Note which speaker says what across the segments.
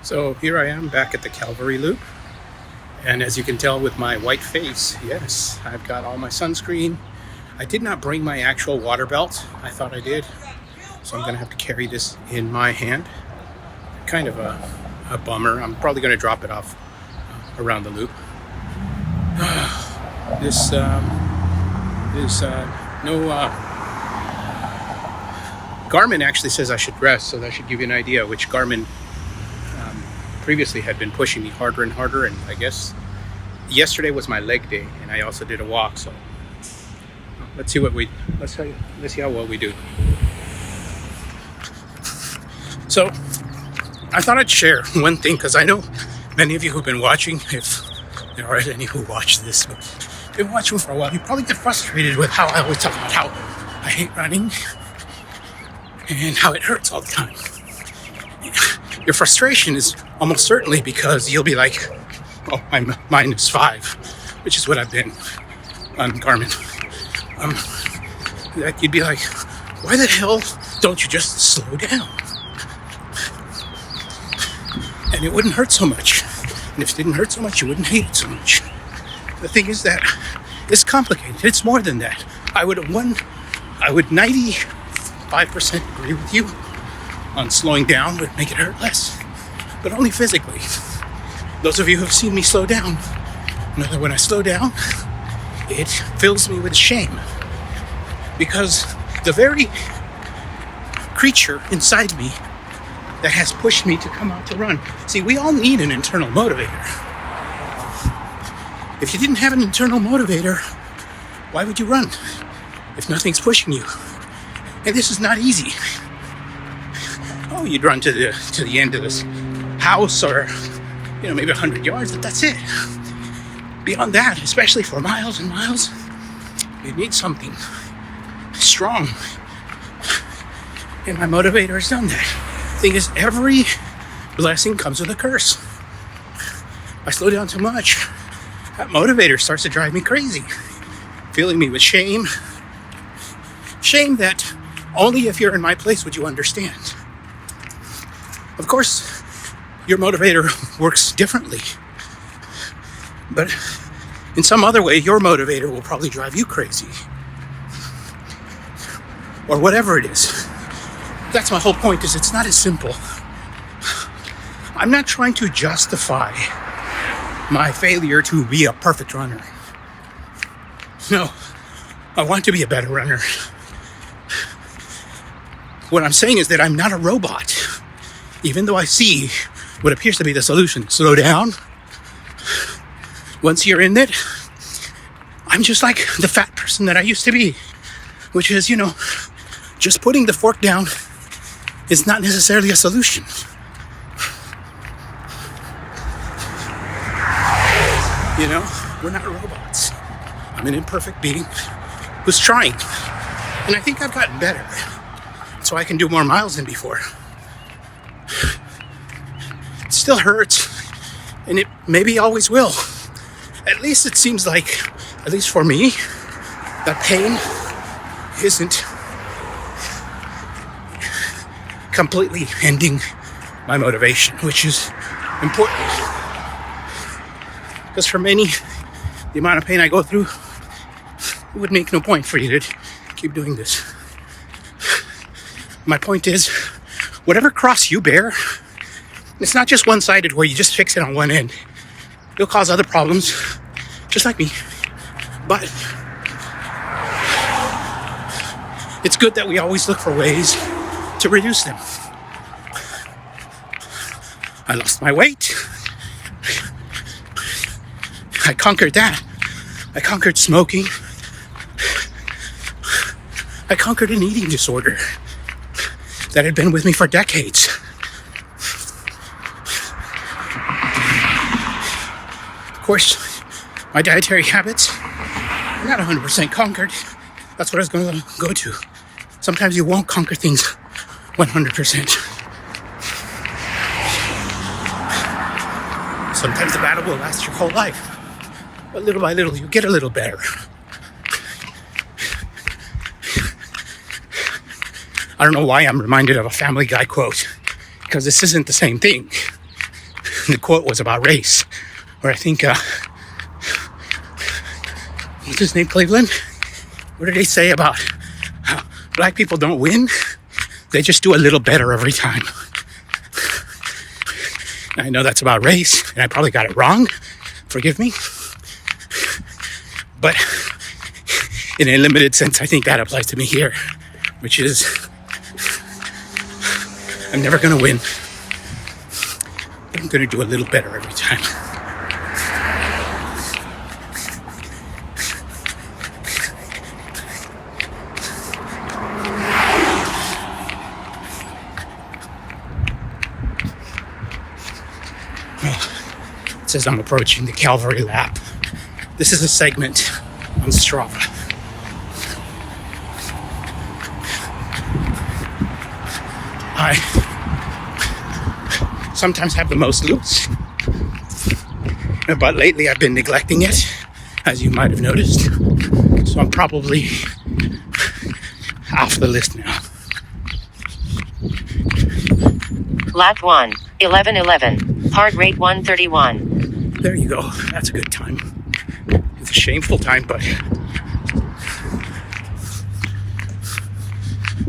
Speaker 1: So here I am back at the Calvary Loop, and as you can tell with my white face, yes, I've got all my sunscreen. I did not bring my actual water belt. I thought I did, so I'm gonna have to carry this in my hand. Kind of a bummer. I'm probably gonna drop it off around the loop. This Garmin actually says I should rest, so that should give you an idea which Garmin previously had been pushing me harder and harder, and I guess yesterday was my leg day, and I also did a walk. So let's see how well we do. So I thought I'd share one thing, because I know many of you who've been watching, if there are any who watch this, but been watching for a while, you probably get frustrated with how I always talk about how I hate running and how it hurts all the time. Your frustration is almost certainly because you'll be like, oh, I'm -5, which is what I've been on Garmin. That you'd be like, why the hell don't you just slow down? And it wouldn't hurt so much. And if it didn't hurt so much, you wouldn't hate it so much. The thing is that it's complicated. It's more than that. I would 95% agree with you on slowing down would make it hurt less, but only physically. Those of you who have seen me slow down know that when I slow down, it fills me with shame, because the very creature inside me that has pushed me to come out to run. See, we all need an internal motivator. If you didn't have an internal motivator, why would you run if nothing's pushing you? And this is not easy. Oh, you'd run to the end of this house, or maybe 100 yards, but that's it. Beyond that, especially for miles and miles, you need something strong. And my motivator has done that. Thing is, every blessing comes with a curse. If I slow down too much, that motivator starts to drive me crazy, filling me with shame. Shame that only if you're in my place would you understand. Of course, your motivator works differently, but in some other way, your motivator will probably drive you crazy, or whatever it is. That's my whole point, is it's not as simple. I'm not trying to justify my failure to be a perfect runner. No, I want to be a better runner. What I'm saying is that I'm not a robot. Even though I see what appears to be the solution, slow down. Once you're in it, I'm just like the fat person that I used to be, which is, just putting the fork down is not necessarily a solution. We're not robots. I'm an imperfect being who's trying. And I think I've gotten better, so I can do more miles than before. It still hurts, and it maybe always will. At least it seems like, at least for me, that pain isn't completely ending my motivation, which is important. Because for many, the amount of pain I go through, it would make no point for you to keep doing this. My point is, whatever cross you bear, it's not just one-sided where you just fix it on one end. It'll cause other problems, just like me. But it's good that we always look for ways to reduce them. I lost my weight. I conquered that. I conquered smoking. I conquered an eating disorder that had been with me for decades. Of course, my dietary habits are not 100% conquered. That's what I was going to go to. Sometimes you won't conquer things 100%. Sometimes the battle will last your whole life. But little by little, you get a little better. I don't know why I'm reminded of a Family Guy quote, because this isn't the same thing. the quote was about race, where I think, what's his name, Cleveland? What did they say about how black people don't win? They just do a little better every time. I know that's about race, and I probably got it wrong. Forgive me. But in a limited sense, I think that applies to me here, which is I'm never going to win. But I'm going to do a little better every time. It says I'm approaching the Calvary Lap. This is a segment on Strava. I sometimes have the most loops, but lately I've been neglecting it, as you might have noticed. So I'm probably off the list now.
Speaker 2: Lap 1, 11:11, heart rate 131.
Speaker 1: There you go. That's a good time. It's a shameful time, but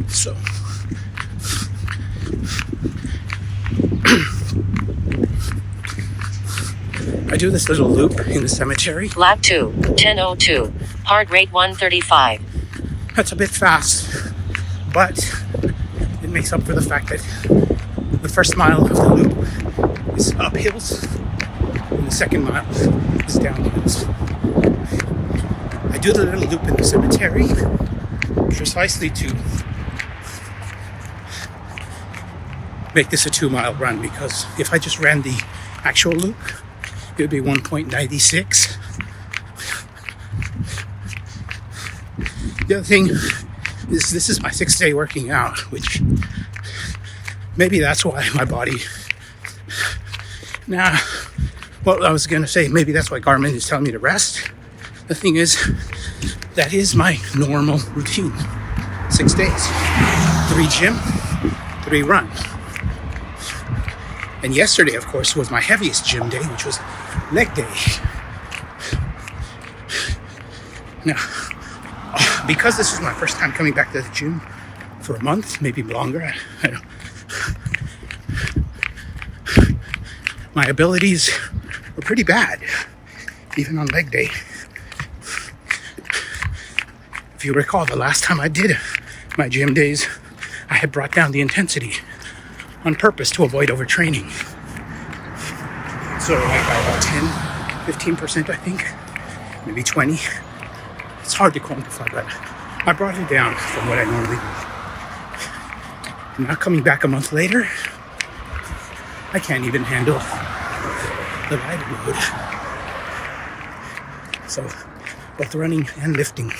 Speaker 1: so I do this little loop in the cemetery.
Speaker 2: Lap 2, 10:02, heart rate 135.
Speaker 1: That's a bit fast, but it makes up for the fact that the first mile of the loop is uphills and the second mile is downhills. I do the little loop in the cemetery precisely to make this a 2-mile run, because if I just ran the actual loop, it would be 1.96. The other thing is this is my 6th day working out, which maybe that's why my body... Nah, well, I was going to say maybe that's why Garmin is telling me to rest. The thing is, that is my normal routine. 6 days. 3 gym, 3 run. And yesterday, of course, was my heaviest gym day, which was leg day. Now, because this is my first time coming back to the gym for a month, maybe longer, I don't. My abilities were pretty bad, even on leg day. If you recall, the last time I did my gym days, I had brought down the intensity on purpose to avoid overtraining. So like by about 10-15%, I think, maybe 20. It's hard to quantify, but I brought it down from what I normally do. And now coming back a month later, I can't even handle the lighter load. So both running and lifting,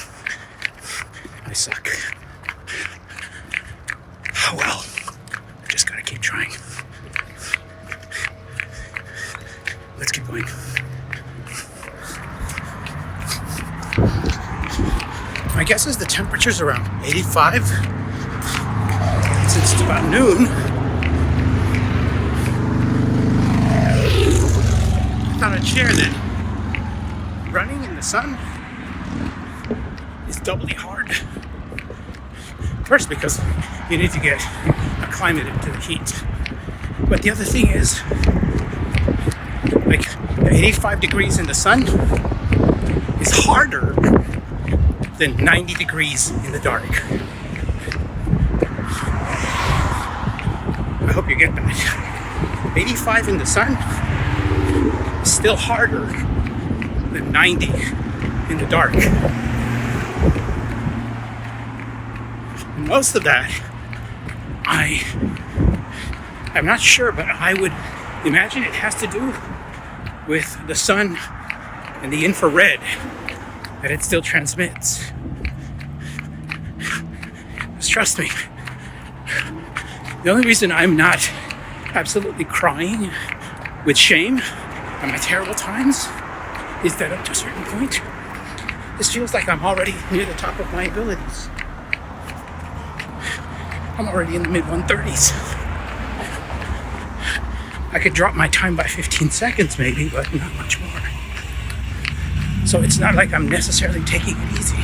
Speaker 1: I suck. Oh well, I just gotta keep trying. Let's keep going. My guess is the temperature's around 85. Since it's about noon, I thought I'd share that running in the sun is doubly hard. First, because you need to get acclimated to the heat. But the other thing is, like 85 degrees in the sun is harder than 90 degrees in the dark. I hope you get that. 85 in the sun is still harder than 90 in the dark. And most of that, I'm not sure, but I would imagine it has to do with the sun and the infrared that it still transmits. Just trust me. The only reason I'm not absolutely crying with shame at my terrible times is that up to a certain point, this feels like I'm already near the top of my abilities. I'm already in the mid-130s. I could drop my time by 15 seconds maybe, but not much more. So it's not like I'm necessarily taking it easy.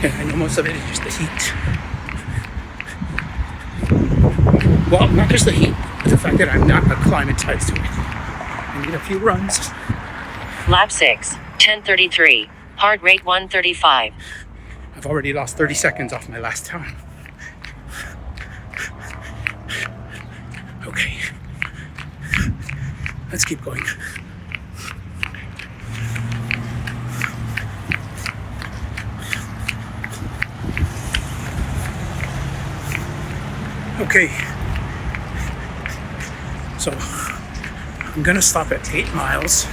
Speaker 1: And I know most of it is just the heat. Well, not just the heat, but the fact that I'm not acclimatized to it. I need a few runs.
Speaker 2: Lap 6, 10:33. Heart rate 135.
Speaker 1: I've already lost 30 seconds off my last time. Okay. Let's keep going. Okay. So, I'm gonna stop at 8 miles.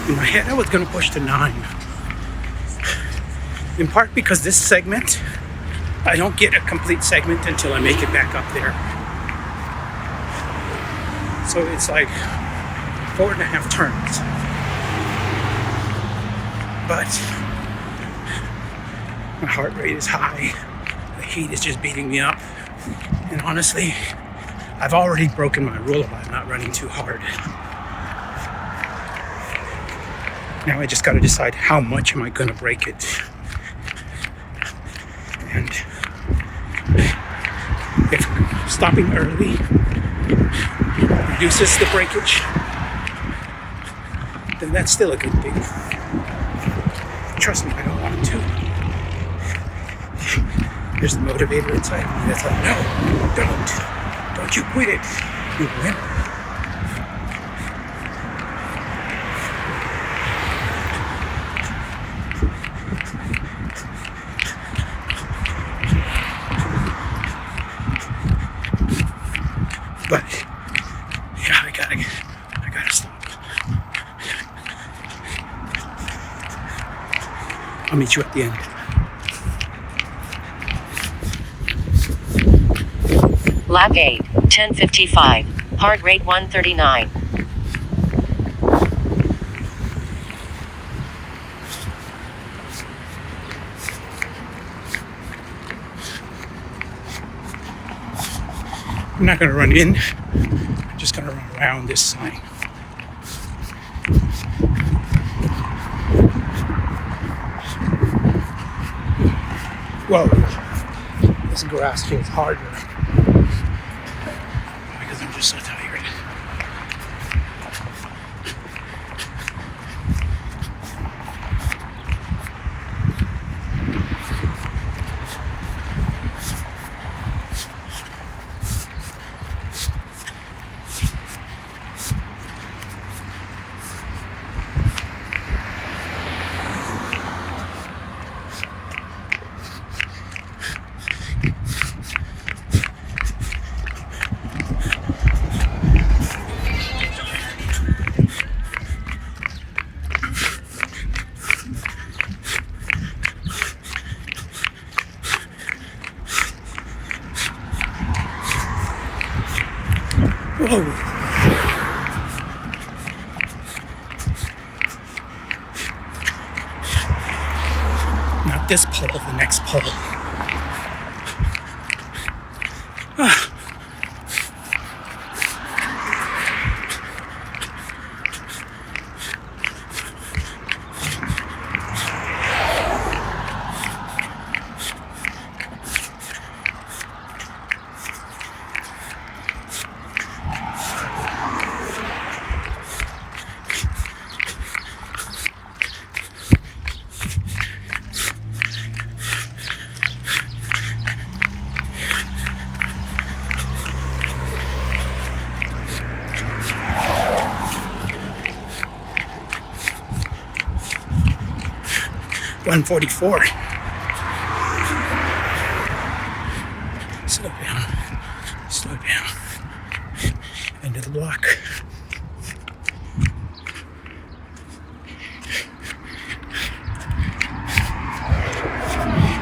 Speaker 1: In my head, I was gonna push to 9. In part because this segment, I don't get a complete segment until I make it back up there. So it's like 4.5 turns. But my heart rate is high. The heat is just beating me up. And honestly, I've already broken my rule about not running too hard. Now I just got to decide how much am I going to break it. And if stopping early reduces the breakage, then that's still a good thing. Trust me, I don't want it to. There's the motivator inside me that's like, no, don't you quit it. You win. But yeah, I gotta stop. I'll meet you at the end.
Speaker 2: Lap 8, 10:55. Heart rate 139.
Speaker 1: I'm not gonna run in. I'm just gonna run around this sign. Well, this grass feels harder because I'm just so tired. Whoa. Not this pole, the next pole. Ah. $144. Slow down. Slow down. End of the block.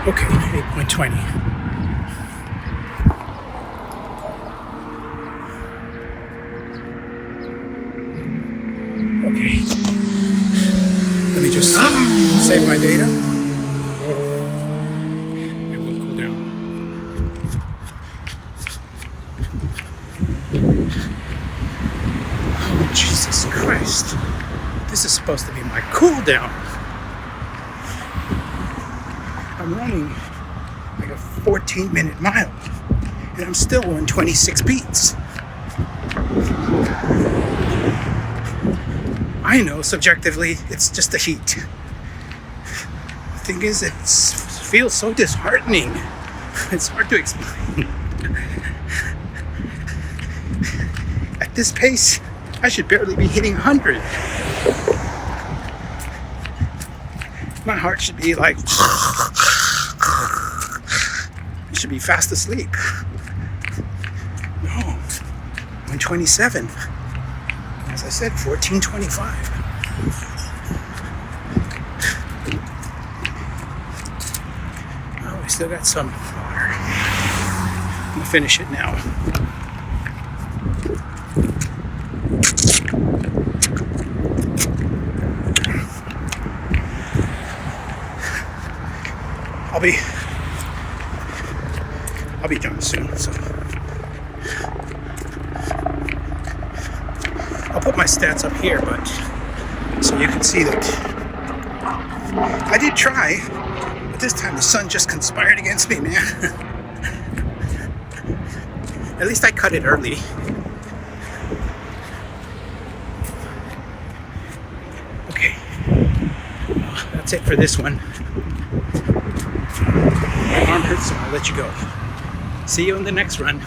Speaker 1: Okay, 8.20. Okay. Let me just save my data. supposed to be my cool down. I'm running like a 14-minute mile, and I'm still on 26 beats. I know subjectively it's just the heat. The thing is, it feels so disheartening. It's hard to explain. At this pace, I should barely be hitting 100. My heart should be like, I should be fast asleep. No, I'm 27. As I said, 14:25. Oh, we still got some water. I'm gonna finish it now. I'll be done soon, so I'll put my stats up here, but so you can see that I did try, but this time the sun just conspired against me, man. At least I cut it early. Okay, that's it for this one. My arm hurts, so I'll let you go. See you in the next run.